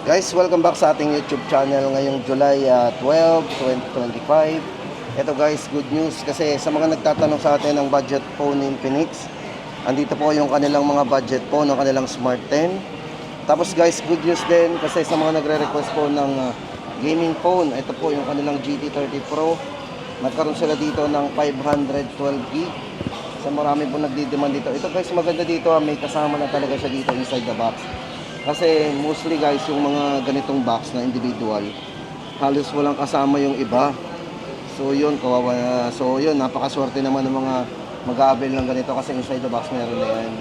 Guys, welcome back sa ating YouTube channel ngayong July 12, 2025. Ito guys, good news kasi sa mga nagtatanong sa atin ng budget phone in Infinix, andito po yung kanilang mga budget phone ng kanilang Smart 10. Tapos guys, good news din kasi sa mga nagre-request po ng gaming phone, ito po yung kanilang GT30 Pro. Nagkaroon sila dito ng 512GB. So marami po nagdi-demand dito. Ito guys, maganda dito, may kasama na talaga siya dito inside the box. Kasi mostly guys, yung mga ganitong box na individual, halos walang kasama yung iba. So yun, kawawa. So yun, napakaswerte naman ng mga mag-a-avail ng ganito kasi inside the box meron na yan.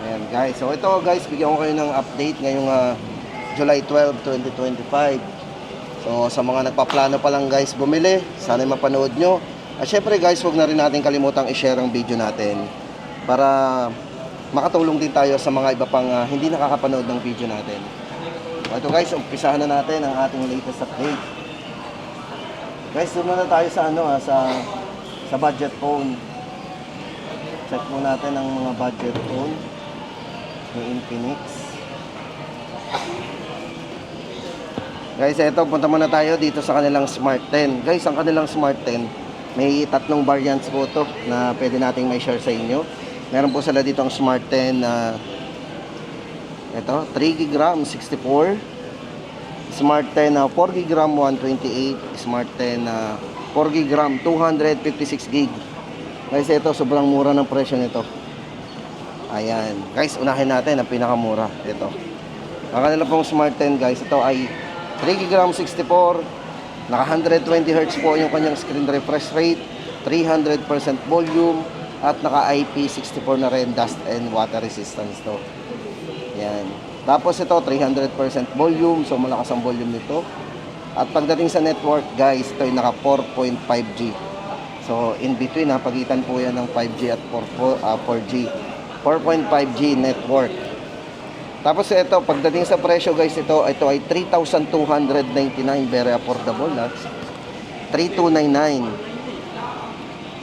Ayan guys. So ito guys, bigyan ko kayo ng update ngayong July 12, 2025. So sa mga nagpaplano pa lang guys bumili, sana mapanood nyo. At syempre guys, huwag na rin natin kalimutang i-share ang video natin para makatulong din tayo sa mga iba pang hindi nakakapanood ng video natin. Ito guys, umpisahan na natin ang ating latest update. Guys, doon na tayo sa sa budget phone. Check mo natin ang mga budget phone ni Infinix. Guys, ito punta muna tayo dito sa kanilang Smart 10. Guys, ang kanilang Smart 10, may tatlong variants po to na pwede nating may share sa inyo. Meron po sila dito ang Smart 10 na ito, 3GB RAM 64, Smart 10 na 4GB RAM 128, Smart 10 na 4GB RAM 256GB. Guys, ito sobrang mura ng presyo nito. Ayan. Guys, unahin natin ang pinakamura. Ito. Ang kanila pong Smart 10 guys, ito ay 3GB RAM 64, naka 120Hz po yung kanyang screen refresh rate, 300% volume, at naka IP64 na rin, dust and water resistance to. Yan. Tapos ito 300% volume, so malakas ang volume nito. At pagdating sa network guys, ito ay naka 4.5G. So in between pagitan po yan ng 5G at 4G. 4.5G network. Tapos ito, pagdating sa presyo guys, ito ay 3,299, very affordable ha. 3,299.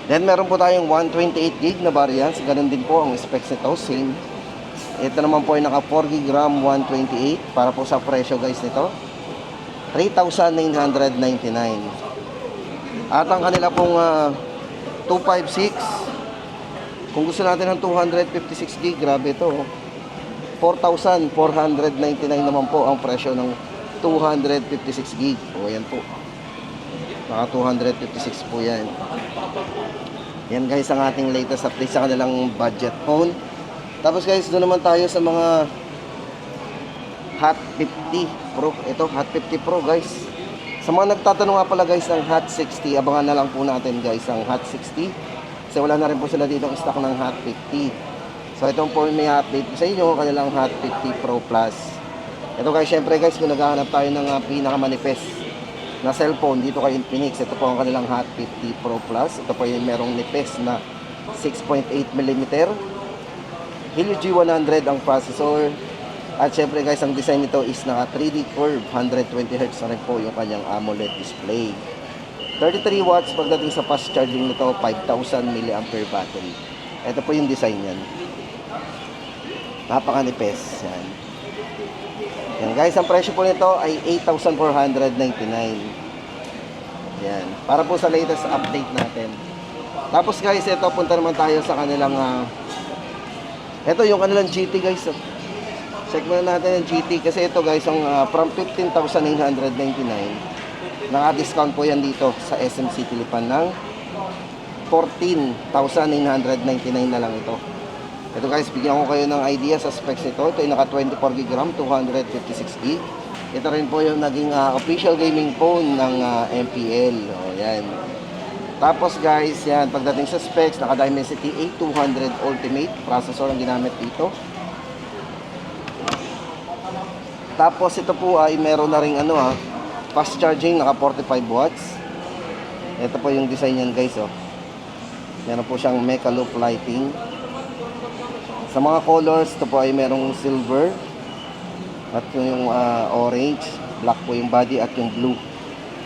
Then meron po tayong 128GB na variants, ganun din po ang specs nito, same. Ito naman po ay naka 4GB RAM 128 para po sa presyo guys nito, 3,999. At ang kanila pong 256, kung gusto natin ng 256GB, grabe ito, 4,499 naman po ang presyo ng 256GB. O yan po, naka 256 po yan. Yan guys ang ating latest update sa kanilang budget phone. Tapos guys, doon naman tayo sa mga Hot 50 Pro. Ito, Hot 50 Pro guys. Sa mga nagtatanong nga pala guys ng Hot 60, abangan na lang po natin guys ang Hot 60. Kasi wala na rin po sila dito ang stock ng Hot 50. So itong po may update sa inyo, kanilang Hot 50 Pro Plus. Ito guys, syempre guys, kung naghahanap tayo ng pinakamanifest na cellphone dito kay Infinix, ito po ang kanilang Hot 50 Pro Plus. Ito po yung merong nipis na 6.8mm, Helio G100 ang processor. At syempre guys, ang design nito is naka 3D curve, 120Hz na rin po yung kanyang AMOLED display. 33 watts pagdating sa fast charging nito, 5,000 mAh battery. Ito po yung design yan, napakanipis yan. Yan guys, ang presyo po nito ay 8,499. Yan, para po sa latest update natin. Tapos guys, ito punta naman tayo sa kanilang ito yung kanilang GT guys. Check muna natin yung GT kasi ito guys, ang from 15,999, naka-discount po yan dito sa SM City Lipan ng 14,999 na lang ito. Ito guys, bigyan ko kayo ng idea sa specs nito. Ito ay naka 24GB RAM, 256GB. Ito rin po yung naging official gaming phone ng MPL. O, yan. Tapos guys, yan, pagdating sa specs, naka Dimensity 8200 Ultimate processor ang ginamit dito. Tapos ito po ay meron na ring fast charging, naka 45 watts. Ito po yung design yan guys. Meron po siyang mecha loop lighting. Sa mga colors, ito po ay merong silver at yung orange, black po yung body at yung blue.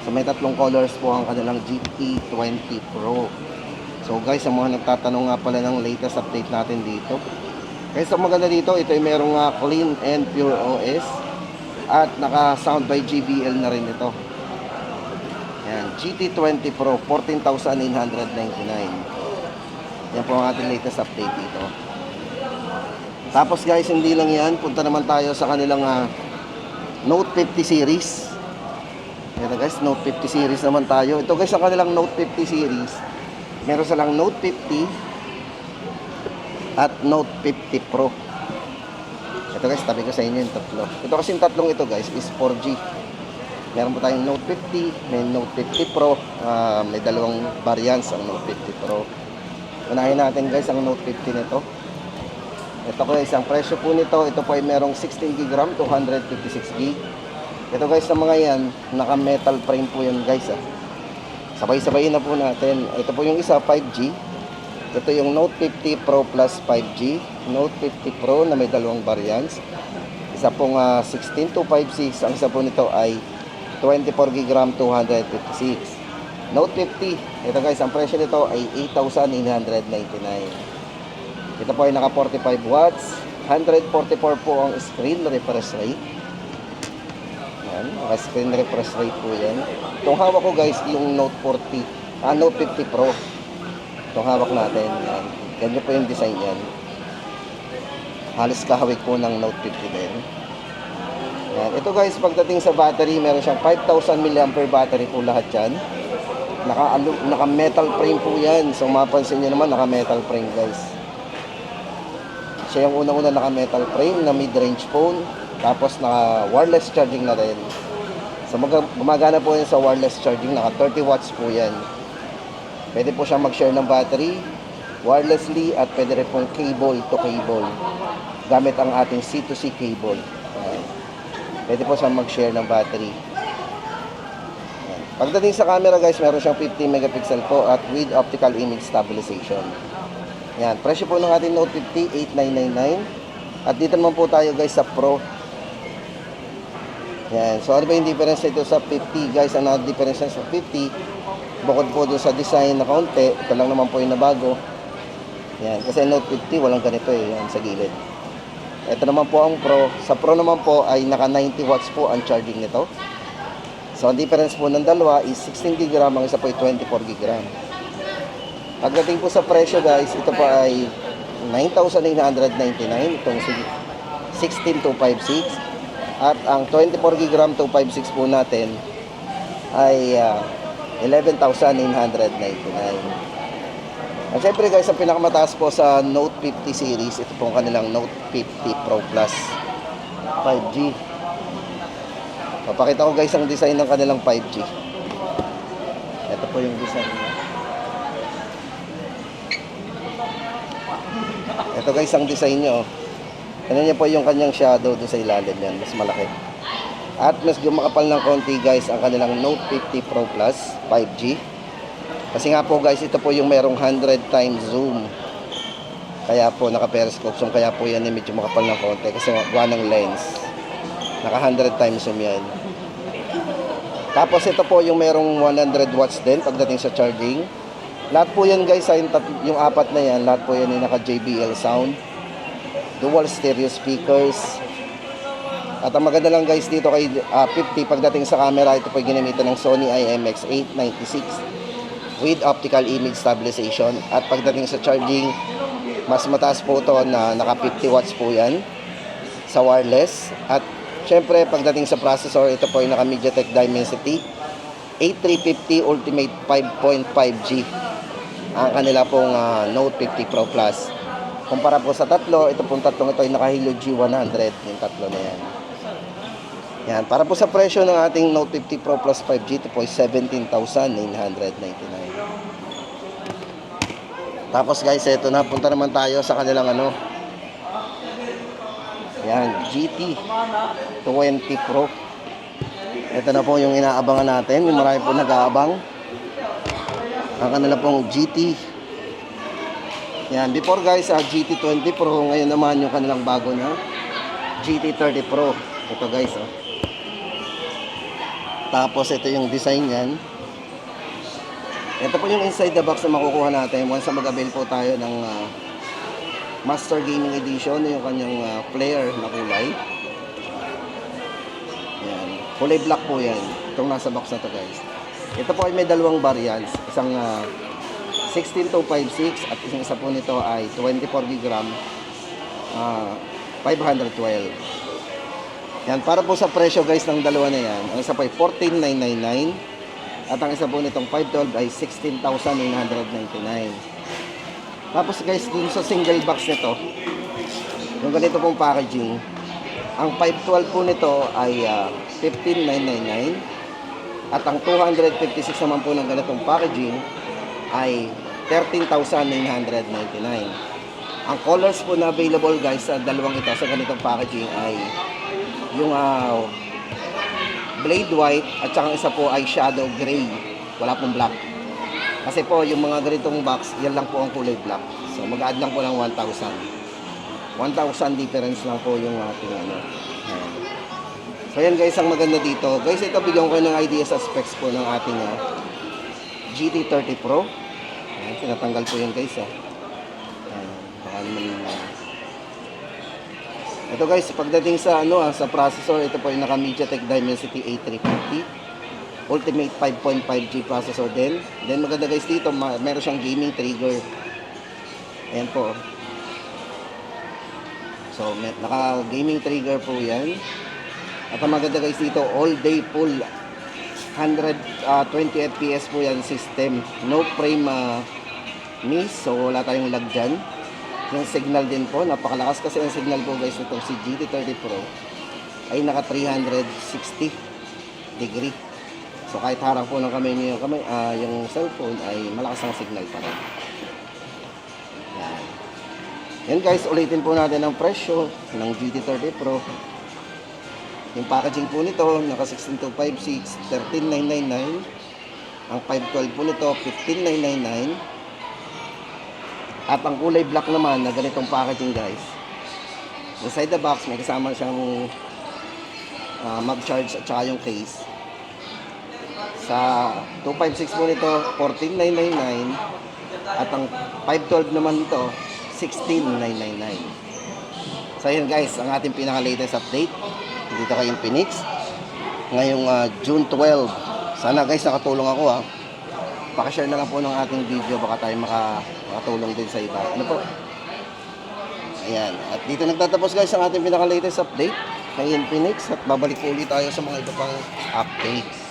So may tatlong colors po ang kanilang GT20 Pro. So guys, sa mga nagtatanong nga pala ng latest update natin dito, guys, ang maganda dito, ito ay merong clean and pure OS. At naka sound by JBL na rin ito. Yan, GT20 Pro, 14,999. Yan po ang ating latest update dito. Tapos guys, hindi lang yan, punta naman tayo sa kanilang Note 50 series. Ito guys, Note 50 series naman tayo. Ito guys, ang kanilang Note 50 series. Meron silang Note 50 at Note 50 Pro. Ito guys, tabi ko sa inyo yung tatlo. Ito kasi yung tatlong ito guys is 4G. Meron po tayong Note 50, may Note 50 Pro, may dalawang variants ang Note 50 Pro. Unahin natin guys ang Note 50 nito. Ito guys, ang presyo po nito, ito po ay merong 16GB RAM, 256GB. Ito guys, sa mga yan, naka metal frame po yan guys. Sabay-sabayin na po natin. Ito po yung isa, 5G. Ito yung Note 50 Pro Plus 5G, Note 50 Pro na may dalawang variants. Isa pong 16256, ang isa po nito ay 24GB RAM 256. Note 50, ito guys, ang presyo nito ay 8,999. Ito po ay naka 45 watts, 144 po ang screen refresh rate. Yan, naka screen refresh rate po yan. Itong hawak ko guys, yung Note 40, Note 50 Pro. Itong hawak natin, yan. Ganyan po yung design yan. Halos kahawig po ng Note 50 din. Yan. Ito guys, pagdating sa battery, meron siyang 5,000 mAh battery po lahat yan. Naka metal frame po yan. So mapansin nyo naman, naka metal frame guys. Siya yung unang-una naka metal frame na mid-range phone. Tapos naka wireless charging na rin. So gumagana po yan sa wireless charging. Naka 30 watts po yan. Pwede po siyang mag-share ng battery wirelessly at pwede rin pong cable to cable gamit ang ating C2C cable. Pwede po siyang mag-share ng battery. Pagdating sa camera guys, meron siyang 50 megapixel po at with optical image stabilization. Yan, presyo po ng ating Note 50, 8,999. At dito naman po tayo guys sa Pro. Yan, so ano ba yung difference ito sa 50 guys? Ang difference sa 50, bukod po doon sa design na kaunti, ito lang naman po yung nabago. Yan, kasi Note 50 walang ganito yan sa gilid. Ito naman po ang Pro. Sa Pro naman po ay naka 90 watts po ang charging nito. So ang difference po ng dalawa is 16GB RAM, ang isa po ay 24GB RAM. Pagdating po sa presyo guys, ito po ay 9,999 itong 16256. At ang 24GB RAM 256 po natin ay 11,999. At syempre guys, ang pinakamataas po sa Note 50 series, ito po ang kanilang Note 50 Pro Plus 5G. Papakita ko guys ang design ng kanilang 5G. Ito po yung design niya. Ito guys ang design niya. Ano niya po yung kanyang shadow doon sa ilalim yan, mas malaki. At mas gumakapal ng konti guys ang kanilang Note 50 Pro Plus 5G. Kasi nga po guys, ito po yung merong 100 times zoom. Kaya po naka-periscope zoom, kaya po yan medyo makapal ng konti kasi gawa ng lens. Naka 100 times zoom yan. Tapos ito po yung merong 100 watts din pagdating sa charging. Lahat po yan guys, yung apat na yan, lahat po yan yung naka JBL sound. Dual stereo speakers. At ang maganda lang guys dito kay 50, pagdating sa camera, ito po yung ginamitan ng Sony IMX896 with optical image stabilization. At pagdating sa charging, mas mataas po ito na naka 50 watts po yan sa wireless. At syempre pagdating sa processor, ito po yung naka MediaTek Dimensity 8350 Ultimate 5.5G ang kanila pong Note 50 Pro Plus. Kumpara po sa tatlo, ito pong tatlong ito ay naka Helio G100, yung tatlo na yan. Yan, para po sa presyo ng ating Note 50 Pro Plus 5G, ito po ay 17,999. Tapos guys, ito na, punta naman tayo sa kanilang yan, GT20 Pro. Ito na po yung inaabangan natin, yung marami po nag-aabang. Ang kanila pong GT. Yan, before guys, GT20 Pro, ngayon naman yung kanilang bago na GT30 Pro. Ito guys, Tapos ito yung design niyan. Ito po yung inside the box na makukuha natin once na mag-avail po tayo ng Master Gaming Edition, yung kanyang player na kulay. Kulay black po yan. Itong nasa box na to guys. Ito po ay may dalawang variants. Isang 16256 at isang isa po nito ay 24 gram 512. Yan, para po sa presyo guys ng dalawa na yan. Ang isa po ay 14,999 at ang isa po nitong 512 ay 16,999. Tapos guys, dun sa single box nito, yung ganito pong packaging, ang 512 po nito ay 15,999 at ang 256 naman po ng ganitong packaging ay 13,999. Ang colors po na available guys sa dalawang ito sa ganitong packaging ay yung blade white at saka isa po ay shadow gray. Wala pong black. Kasi po yung mga ganitong box, yan lang po ang kulay black. So mag-add lang po ng 1,000. 1,000 difference lang po yung ating ano. Ayan. So yan guys, ang maganda dito. Guys, ito bigyan ko ng idea sa specs po ng ating GT30 Pro. Ayan, tinatanggal po yan guys. Ayan, baka naman ito guys, pagdating sa sa processor, ito po yung naka MediaTek Dimensity A350 Ultimate 5.5G processor din. Then maganda guys dito, meron siyang gaming trigger. Ayan po. So, naka gaming trigger po yan. At ang maganda guys dito, all day full 120 FPS po yan system. No frame miss, so wala tayong lag dyan. Yung signal din po, napakalakas kasi ang signal po guys nitong si GT30 Pro ay naka 360 degree. So kahit harang po ng kamay niyo yung cellphone ay malakas ang signal pa rin. Yan. Yan guys, ulitin po natin ang presyo ng GT30 Pro. Yung packaging po nito, naka 16256, 13,999. Ang 512 po nito, 15,999. At ang kulay black naman na ganitong packaging guys. Inside the box, may kasama siyang mag charge at saka yung case. Sa 256 po nito, 14,999. At ang 512 naman nito, 16,999. So yun guys, ang ating pinaka-latest update dito kay Infinix ngayong June 12. Sana guys nakatulong ako Paki-share na lang po ng ating video, baka tayo makatulong din sa iba. Ano po? Ayan. At dito nagtatapos guys ang ating pinaka-latest update kay Infinix at babalik po ulit tayo sa mga iba pang updates.